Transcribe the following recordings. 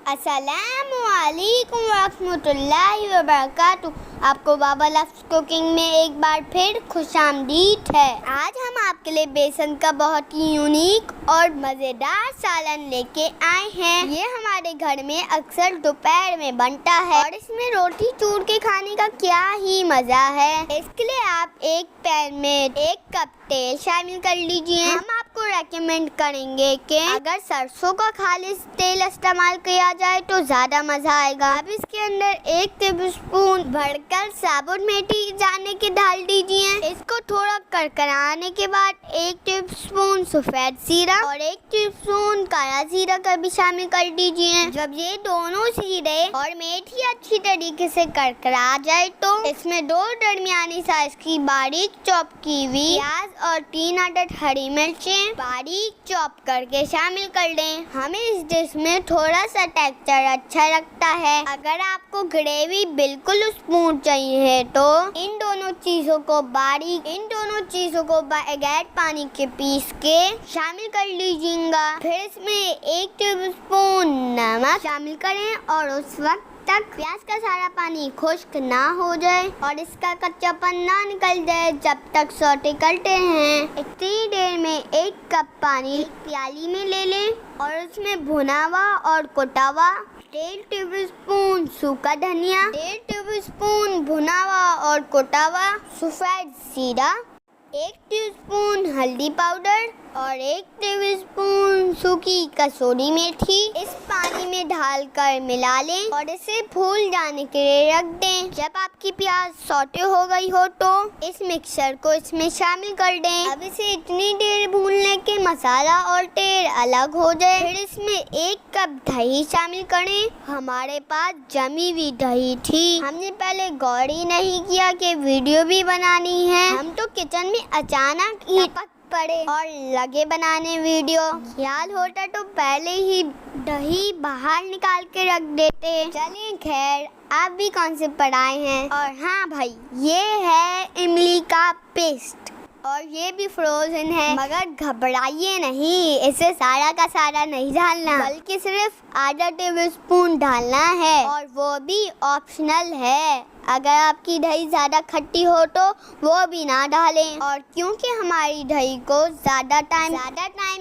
अस्सलामुअलैकुम रहमतुल्लाहि व बरकातुहू। आपको बाबा लफ्ज़ कुकिंग में एक बार फिर खुशामदीद है। आज हम आपके लिए बेसन का बहुत ही यूनिक और मज़ेदार सालन लेके आए हैं। ये हमारे घर में अक्सर दोपहर में बनता है और इसमें रोटी चूर के खाने का क्या ही मज़ा है। इसके लिए आप एक पैन में 1 कप तेल शामिल कर लीजिए। हम आपको रेकमेंड करेंगे कि अगर सरसों का खालिस तेल इस्तेमाल किया जाए तो ज्यादा मजा आएगा। अब इसके अंदर 1 टेबलस्पून भरकर साबुत मेथी दाने के डाल दीजिए। इसको थोड़ा करकराने के बाद 1 टेबलस्पून सफेद जीरा और 1 टेबलस्पून काला जीरा का भी शामिल कर दीजिए। जब ये दोनों जीरे और मेथी अच्छी तरीके से करकरा जाए तो इसमें 2 दरमियानी साइज की बारीक चॉप की हुई प्याज और 3 अदद हरी मिर्चें बारीक चॉप करके शामिल कर दें। हमें इस डिश में थोड़ा सा टेक्सचर अच्छा लगता है। अगर आपको ग्रेवी बिल्कुल स्मूथ चाहिए तो इन दोनों चीजों को बगैर पानी के पीस के शामिल कर लीजिएगा। फिर इसमें 1 टेबलस्पून नमक शामिल करें और उस वक्त तक प्याज का सारा पानी खुश्क ना हो जाए और इसका कच्चापन ना निकल जाए जब तक सौटे करते हैं। इतनी देर में 1 कप पानी प्याली में ले लें और उसमें भुना हुआ और कुटा हुआ 1.5 टेबलस्पून सूखा धनिया, 1.5 टेबलस्पून भुना हुआ और कुटा हुआ सफेद जीरा, 1 टीस्पून हल्दी पाउडर और 1 टेबलस्पून सूखी कसूरी मेथी इस पानी में डालकर मिला लें और इसे फूल जाने के लिए रख दें। जब आपकी प्याज सौटे हो गई हो तो इस मिक्सचर को इसमें शामिल कर दें। अब इसे इतनी देर भूनने के मसाला और तेल अलग हो जाए। फिर इसमें 1 कप दही शामिल करें। हमारे पास जमी हुई दही थी। हमने पहले गौर ही नहीं किया कि वीडियो भी बनानी है। हम तो किचन में अचानक ही पड़े और लगे बनाने वीडियो। ख्याल होता तो पहले ही दही बाहर निकाल के रख देते। चलिए खैर, आप भी कौन से पढ़ाए हैं। और हाँ भाई, ये है इमली का पेस्ट और ये भी फ्रोजन है। मगर घबराइए नहीं, इसे सारा का सारा नहीं डालना बल्कि सिर्फ आधा टेबलस्पून डालना है और वो भी ऑप्शनल है। अगर आपकी दही ज़्यादा खट्टी हो तो वो भी ना डालें। और क्योंकि हमारी दही को ज़्यादा टाइम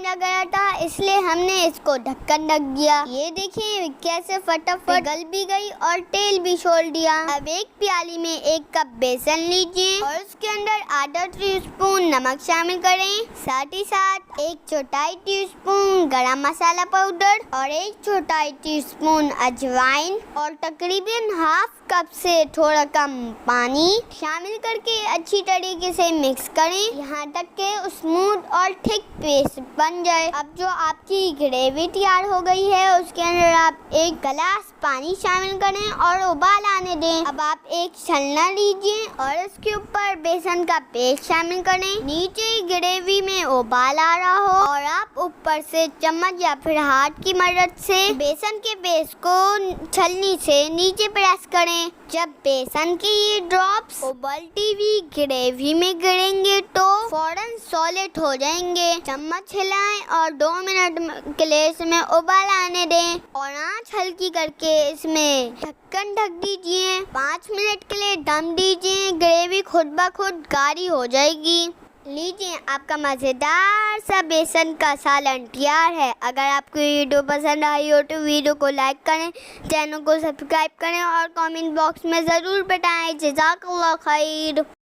लग रहा था इसलिए हमने इसको ढक्कन ढक दिया। ये देखिए कैसे फटाफट गल भी गई और तेल भी छोड़ दिया। अब एक प्याली में 1 कप बेसन लीजिए और उसके अंदर आधा टीस्पून नमक शामिल करें। साथ ही साथ 1/4 टीस्पून गरम मसाला पाउडर और 1/4 टीस्पून अजवाइन और तकरीबन ½ कप से थोड़ा कम पानी शामिल करके अच्छी तरीके से मिक्स करें यहाँ तक कि स्मूथ और थिक पेस्ट बन जाए। अब जो आपकी ग्रेवी तैयार हो गई है उसके अंदर आप 1 गिलास पानी शामिल करें और उबाल आने दें। अब आप एक छलना लीजिए और इसके ऊपर बेसन का पेस्ट शामिल करें। नीचे ग्रेवी में उबाल आ रहा हो और आप ऊपर से चम्मच या फिर हाथ की मदद से बेसन के पेस्ट को छलनी से नीचे प्रेस करें। जब बेसन के ये ड्रॉप्स उबलती हुई ग्रेवी में गिरेंगे तो फौरन सॉलिड हो जाएंगे। चम्मच हिलाएं और 2 मिनट के लिए इसमें उबाल आने दें और आंच हल्की करके इसमें ढक्कन ढक दीजिए। 5 मिनट के लिए दम दीजिए। ग्रेवी खुद ब खुद गाढ़ी हो जाएगी। लीजिए, आपका मज़ेदार सा बेसन का सालन तैयार है। अगर आपको वीडियो पसंद आई हो तो वीडियो को लाइक करें, चैनल को सब्सक्राइब करें और कमेंट बॉक्स में ज़रूर बताएं। जज़ाकल्लाह खैर।